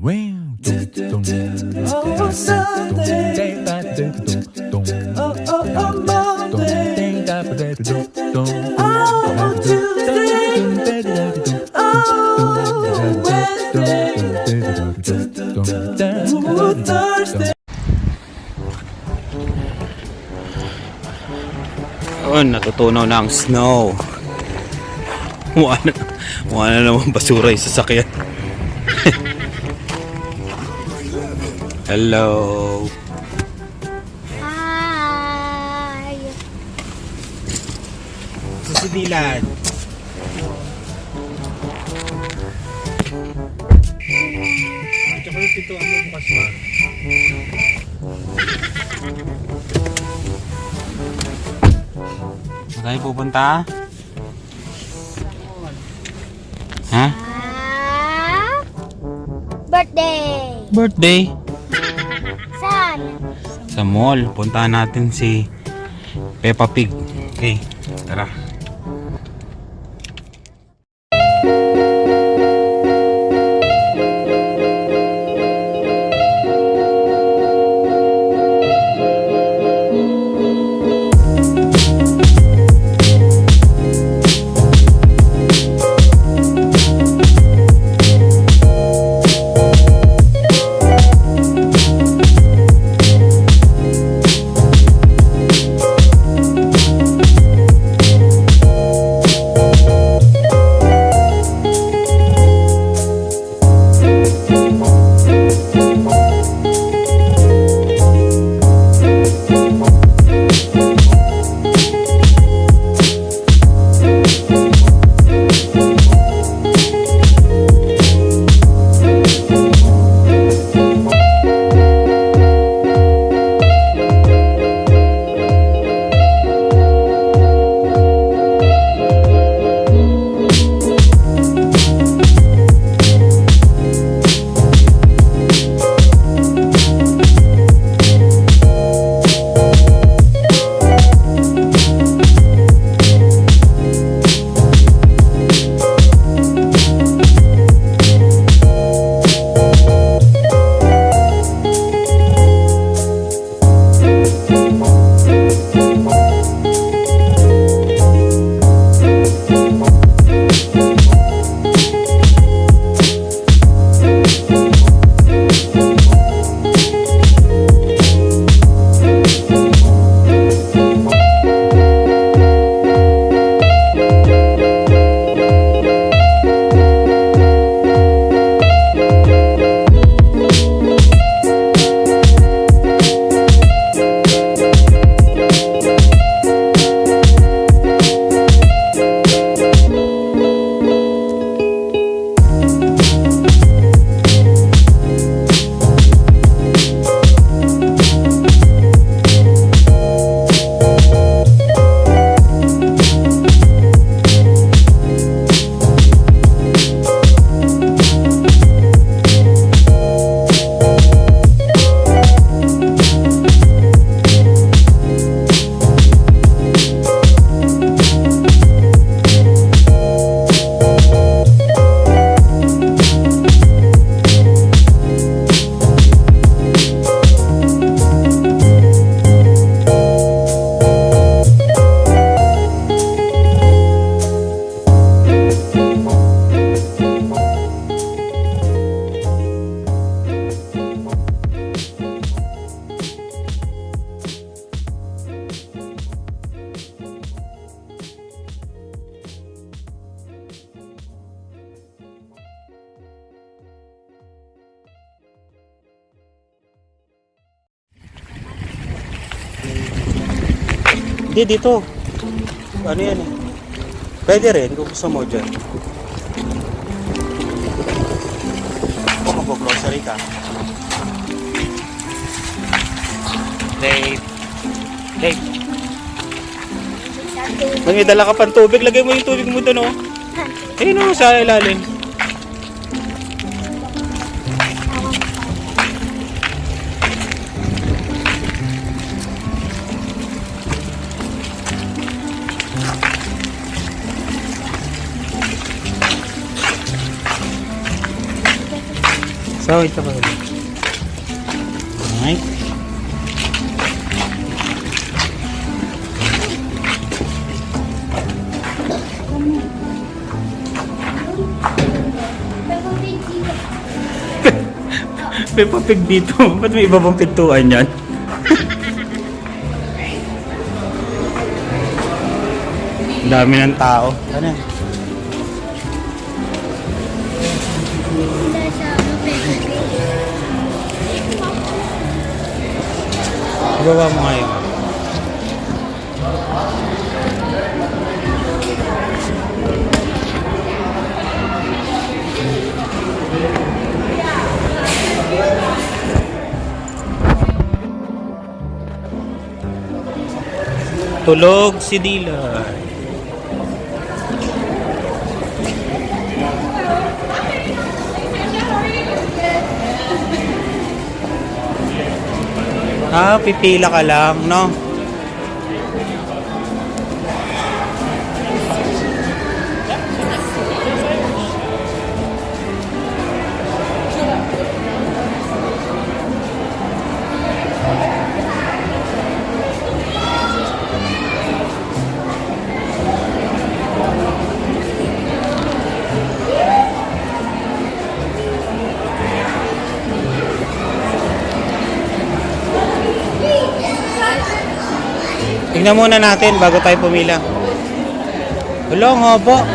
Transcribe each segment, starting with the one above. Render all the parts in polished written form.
Oh, natutunaw na ang snow. Wala na naman basura yung sasakyan. Hello. Hi. Ito si Dylan. Tsaka yung pintuan mo bukas pa. Saan tayo pupunta? Ha? Birthday. Birthday? Saan? Sa mall. Puntahan natin si Peppa Pig. Okay, tara. Hindi, dito. Ano yan eh. Pwede rin kung gusto mo dyan. Kung mag-grocery ka. Dave. Dave. May dala ka pang tubig. Lagay mo yung tubig mo doon, oh. Ayun, oh, sa ilalim. So, ito ba? Alright. Peppa Pig dito. Ba't may iba bang pintuan yan? Dami ng tao. Ano yan? Ibaba mo nga yun. Tulog si Dila. Pipila ka lang, no? Tingnan muna natin bago tayo pumila. Wala, ang haba.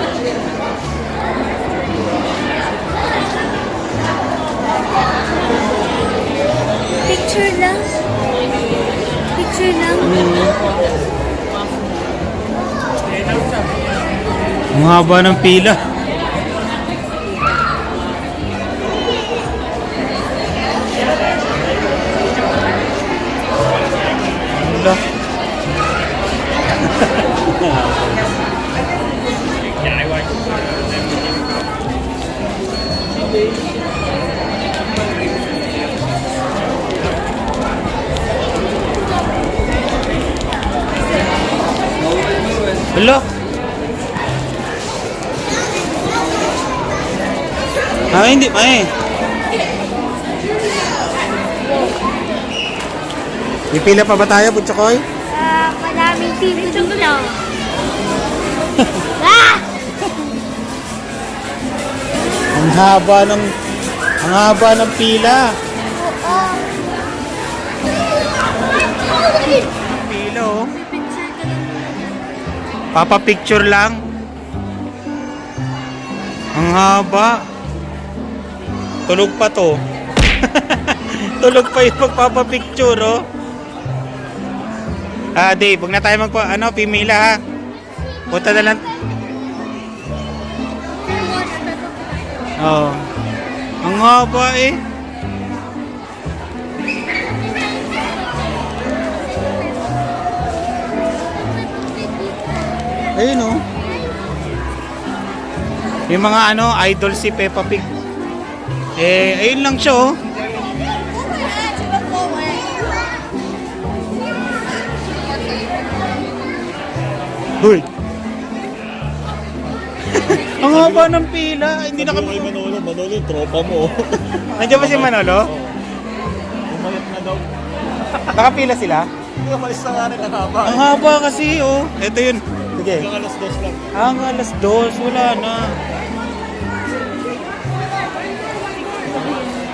Picture lang. Picture lang. Ang haba ng pila. Wala. Hello? Hindi pa eh. Pipila pa ba tayo, Butchokoy? Maraming TV dito. Ah! Ang haba ng pila. Oo. Pila oh. Papa picture lang. Ang haba. Tulog pa to. Tulog pa yung magpapapicture oh. Dave, huwag na tayo pimila ha. Punta na lang. Oh. Ang haba eh. Ayun oh. Yung mga idol si Peppa Pig. Ayun lang siya oh. Hoy. Ang haba ng pila. Hindi na kami. Manolo, tropa mo. Nandiyan ba si Manolo? Umalit na daw. Nakapila sila? Hindi ka malis na nga rin ang haba. Ang haba kasi oh. Ito yun. Sige. Hanggang alas 2 lang. Alas 2. Wala na.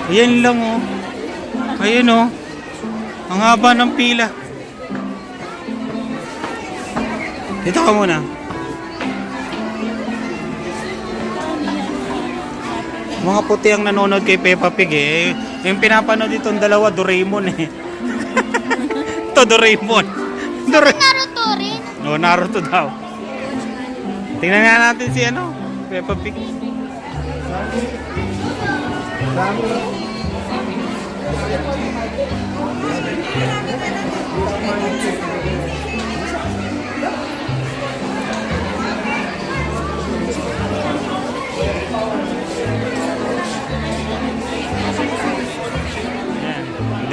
Ayan lang oh. Ayun oh. Ang haba ng pila. Dito ka muna. Mga puti ang nanonood kay Peppa Pig eh. Yung pinapanood itong dalawa, Doraemon eh. Ito, Doraemon. Naruto rin. No, Naruto daw. Tingnan nga natin si Peppa Pig.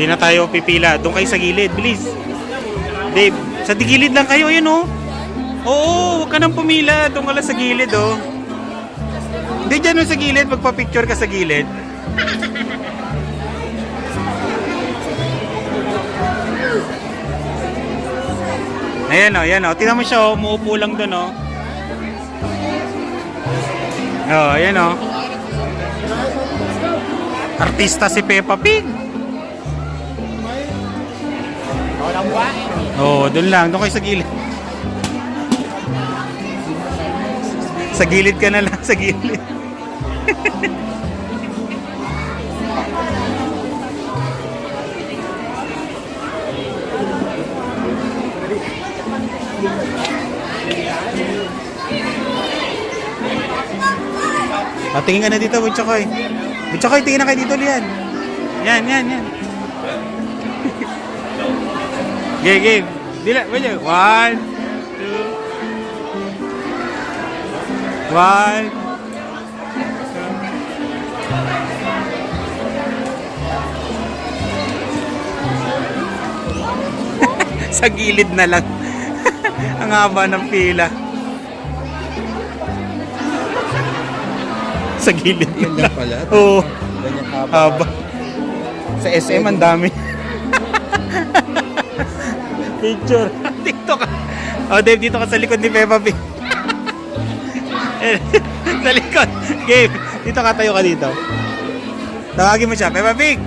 Hindi na tayo pipila. Doon kayo sa gilid. Bilis. Dave, sa gilid lang kayo. Ayun oh. Oo, huwag ka nang pumila. Doon ka lang sa gilid oh. Hindi dyan sa gilid. Magpa-picture ka sa gilid. Ayan o, ayan o. Tingnan mo siya o, umuupo lang doon o. Oh, ayan o. Artista si Peppa Pig. Oh, doon lang. Doon kayo sa gilid. Sa gilid ka na lang, sa gilid. Tingin ka na dito, Butchokoy. Butchokoy, tingin na kayo dito, Lian. Yan, yan, yan. Game, game. Dila, wait. 1, 2. 1. Sa gilid na lang. Ang haba ng pila. Sa gilid na Ganyan lang. pala. Oo. Ganyan Haba. Sa SM ang dami. Picture. Dito ka. Oh, Dave, dito ka sa likod ni Peppa Pig. Sa likod. Gabe, dito ka, tayo ka dito. Tawagin mo siya, Peppa Pig.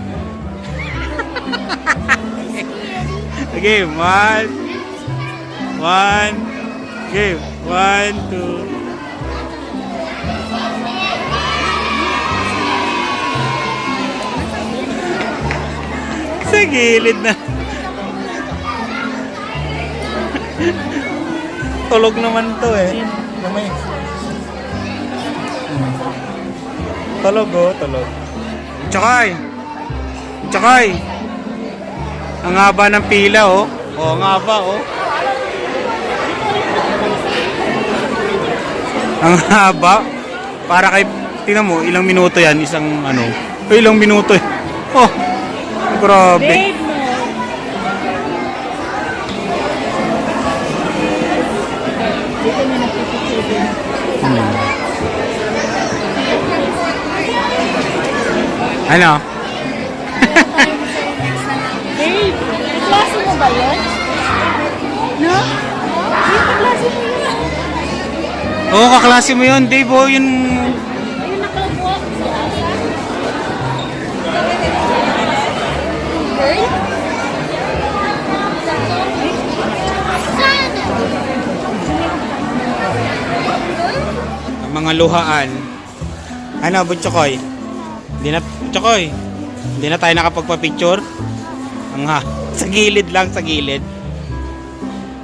Okay, 1. Game. 1, 2. Sa gilid na. Tulog naman to eh. Gamay. Tulog oh, tulog. Tsakay. Tsakay. Ang haba ng pila oh. Oh, ang haba oh. Ang haba. Para kay, tingnan mo, ilang minuto yan, isang ano. Ilang minuto eh. Oh. Grabe. Babe mo. Ano? Babe, klase mo ba yun? No? Klase mo yun. Oo, kaklase mo yun, Dave. Oh, yun. Ayun, nakabuha ko sa asa. Girl? Saan? Ang mga luhaan. Ano, Butchokoy? Hindi na, Butchokoy. Hindi na tayo nakapagpa-picture. Ang ha, sa gilid lang, sa gilid.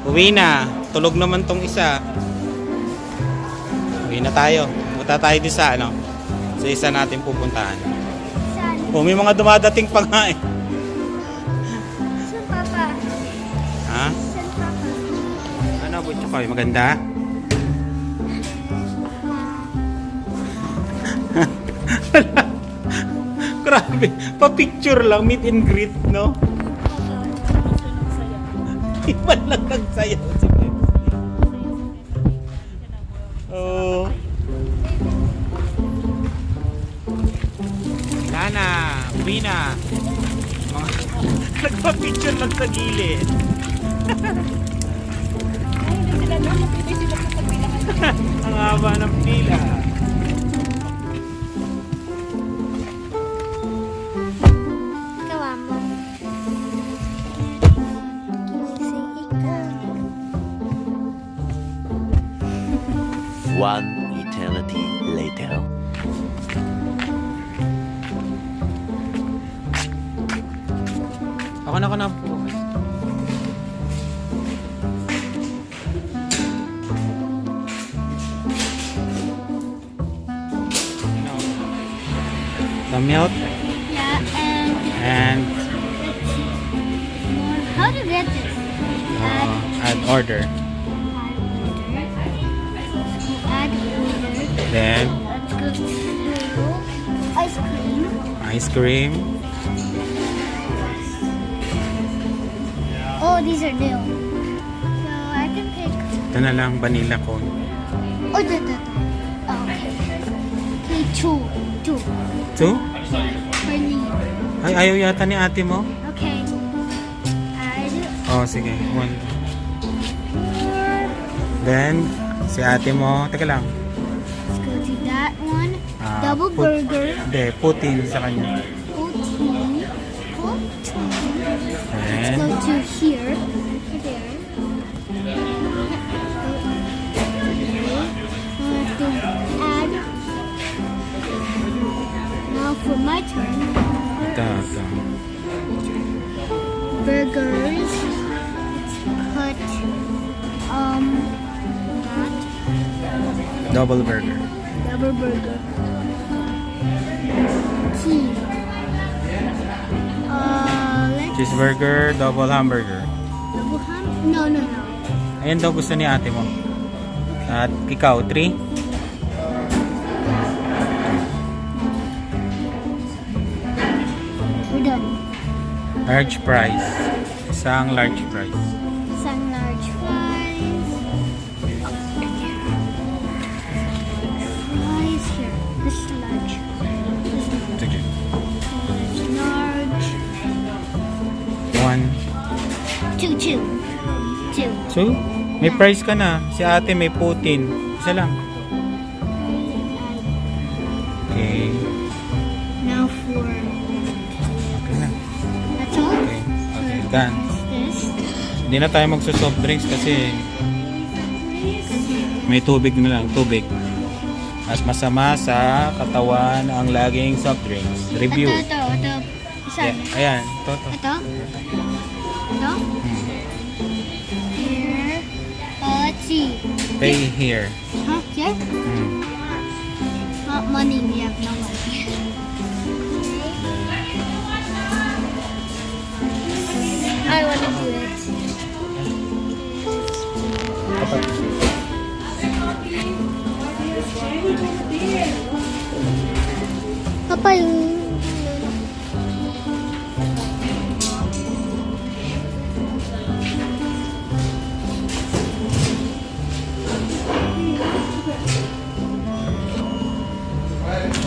Uwi na. Tulog naman tong isa. Uwi na tayo. Punta tayo din sa ano, sa isa natin pupuntahan. Saan? Oh, may mga dumadating pa nga eh. Saan, Papa? Ha? Saan, Papa? Ano, Butchokoy? Maganda? Grabe, pa-picture lang, meet and greet, no? Iba lang nagsayaw si Pepsi. Oh. Wala na, uwi na. Mga nagpa-picture lang sa gilid. Ang haba ng pila. Ikaw, mo. Gising ikaw. One eternity later. Ako na po. The milk Yeah, and how to get this? add order. Add order. Then Let's go to ice cream. ice cream. Oh, these are new. So I can pick. Ito na lang, vanilla cone. Oh, the. Oh, okay. Okay, two. Two? For me. Ay, ayaw yata ni ate mo. Okay. Add. Oh, sige. One. Then, si ate mo, teka lang. Let's go to that one. Ah, Double burger. Hindi, Putin sa kanya. Protein. And, Go to here. There. To add. Now for my turn. ito. Burgers. Let's put that Double burger. double burger. Cheese. Let's Cheeseburger, double hamburger. double ham. No. Ayan daw gusto ni ate mo. At ikaw, 3? We're done. Large fries. Isang large fries. Some large fries. Fries here. This is large. This is Sige. large. 1, Two. 2. May fries ka na. Si ate may Putin. Isa lang. Okay. Now for Okay na. that's all. Okay. Okay, done. This. Hindi na tayo magso-soft drinks kasi may tubig na lang. Tubig. Mas masama sa katawan ang laging soft drinks. Review. Ito. Isa. Yeah, ayan. Ito. Ito. Hmm. Here. Let's see. Pay here. Huh? Here? Hmm. Not money. We have no money. I want to do it. Papa, yung...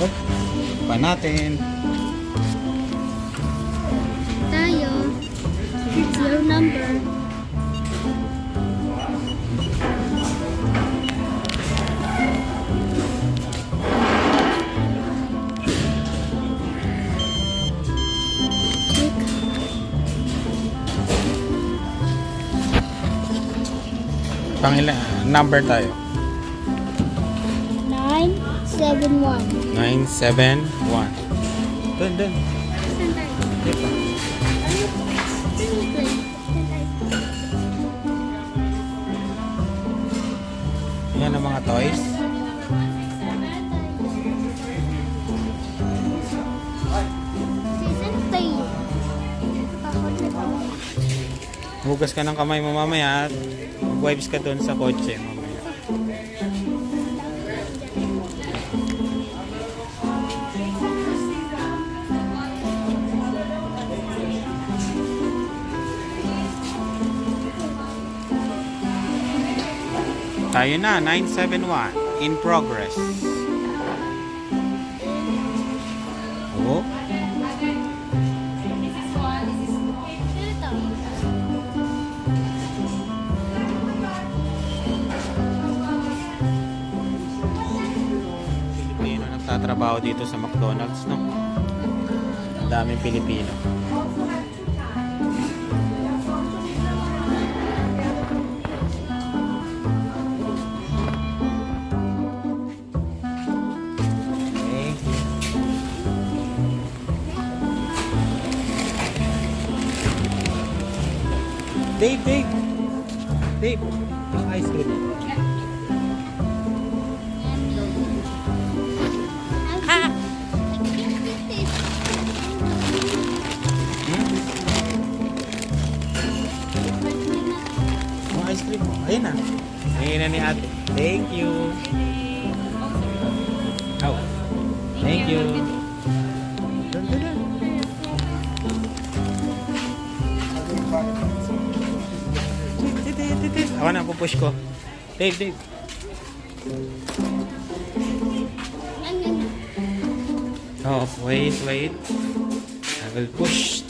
Oh, pa natin. Tayo. It's your number. Pangila, number tayo. 971. 971. Dun. Yan ang mga toys. Hugas ka ng kamay mo mamaya at mag-wipes ka dun sa kotse mamaya. Tayo na, 971. In progress. Oh. Pilipino nagtatrabaho dito sa McDonald's, no? Ang daming Pilipino. Okay. Dave, ang ice cream. Ang ice cream mo. Ayun na. Ayun na ni ate. Thank you. Oh. Thank you. Dun. Ako na, pupush ko. Dave. Oh, wait. I will push.